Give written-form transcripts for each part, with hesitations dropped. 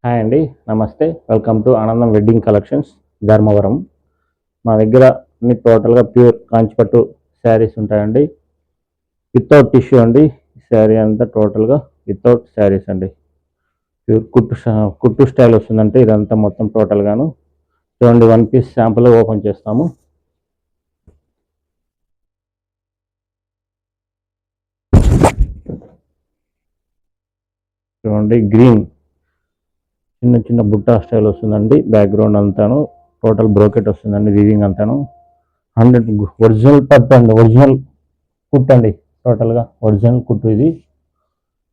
Hi అండి. నమస్తే. Welcome to ఆనందం వెడ్డింగ్ కలెక్షన్స్ ధర్మవరం. మా దగ్గర అన్ని టోటల్గా ప్యూర్ కాంచిపట్టు శారీస్ ఉంటాయండి. వితౌట్ టిష్యూ అండి. శారీ అంతా టోటల్గా వితౌట్ శారీస్ అండి. ప్యూర్ కుట్టు స్టైల్ వస్తుందంటే ఇదంతా మొత్తం టోటల్గాను. చూడండి, వన్ పీస్ శాంపుల్ ఓపెన్ చేస్తాము. చూడండి, గ్రీన్ చిన్న చిన్న బుట్టా స్టైల్ వస్తుందండి. బ్యాక్గ్రౌండ్ అంతాను టోటల్ బ్రోకెట్ వస్తుందండి. వీవింగ్ అంతాను 100 ఒరిజినల్ పట్టు అండి. ఒరిజినల్ కుట్టు అండి. టోటల్గా ఒరిజినల్ కుట్టు ఇది.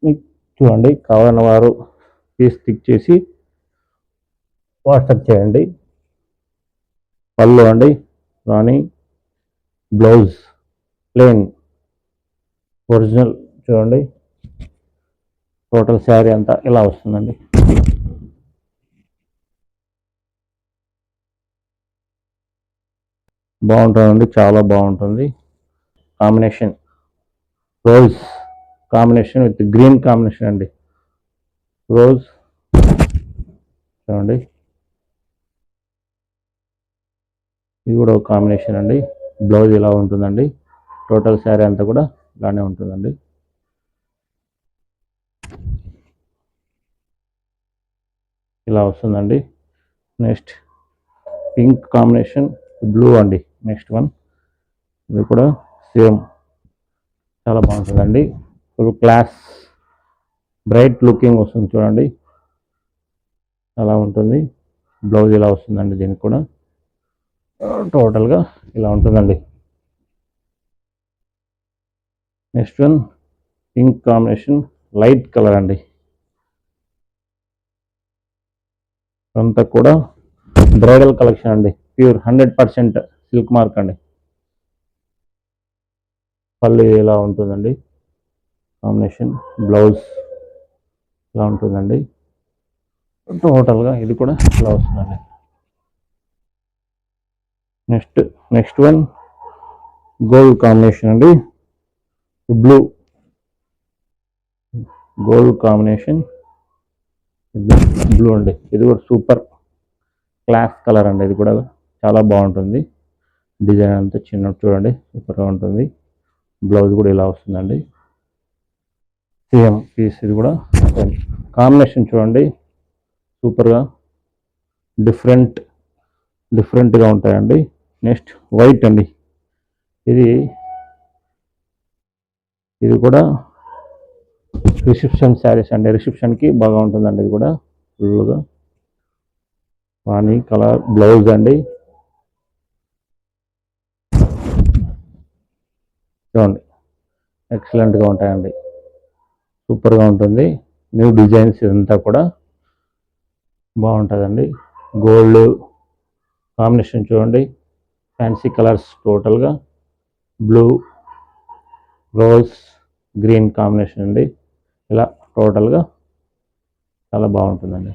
మీకు చూడండి, కావాలన్న వారు పీస్ స్టిక్ చేసి వాట్సాప్ చేయండి. పళ్ళు అండి రాణి, బ్లౌజ్ ప్లెయిన్ ఒరిజినల్. చూడండి, టోటల్ శారీ అంతా ఇలా వస్తుందండి. బాగుంటుందండి, చాలా బాగుంటుంది. Combination rose combination with green combination అండి. రోజ్ చూడండి, ఇది కూడా ఒక కాంబినేషన్ అండి. బ్లౌజ్ ఇలా ఉంటుందండి. టోటల్ శారీ అంతా కూడా ఇలానే ఉంటుందండి. ఇలా వస్తుందండి. నెక్స్ట్ పింక్ కాంబినేషన్ బ్లూ అండి. నెక్స్ట్ వన్ ఇది కూడా సేమ్ చాలా బాగుంటుందండి. ఫుల్ క్లాస్ బ్రైట్ లుకింగ్ వస్తుంది. చూడండి, అలా ఉంటుంది. బ్లౌజ్ ఇలా వస్తుందండి. దీనికి కూడా టోటల్గా ఇలా ఉంటుందండి. Next one pink combination light colour అండి. అంతా కూడా బ్రైడల్ కలెక్షన్ అండి. ప్యూర్ 100% సిల్క్ మార్క్ అండి. పళ్ళు ఇలా ఉంటుందండి. కాంబినేషన్ బ్లౌజ్ ఇలా ఉంటుందండి. టోటల్గా ఇది కూడా ఇలా వస్తుందండి. నెక్స్ట్ వన్ గోల్డ్ కాంబినేషన్ అండి. బ్లూ గోల్డ్ కాంబినేషన్ బ్లూ అండి. ఇది కూడా సూపర్ క్లాస్ కలర్ అండి. ఇది కూడా చాలా బాగుంటుంది. డిజైన్ అంతా చిన్న చూడండి, సూపర్గా ఉంటుంది. బ్లౌజ్ కూడా ఇలా వస్తుందండి. సేమ్ పీస్ ఇది కూడా కాంబినేషన్ చూడండి, సూపర్గా డిఫరెంట్గా ఉంటాయండి. నెక్స్ట్ వైట్ అండి. ఇది కూడా రిసెప్షన్ శారీస్ అండి. రిసెప్షన్కి బాగా ఉంటుందండి. ఇది కూడా ఫుల్గా వాణి కలర్ బ్లౌజ్ అండి. చూడండి, ఎక్సలెంట్గా ఉంటాయండి. సూపర్గా ఉంటుంది. న్యూ డిజైన్స్ ఇదంతా కూడా బాగుంటుందండి. గోల్డ్ కాంబినేషన్ చూడండి, ఫ్యాన్సీ కలర్స్ టోటల్గా బ్లూ రోజ్ గ్రీన్ కాంబినేషన్ అండి. ఇలా టోటల్గా చాలా బాగుంటుందండి.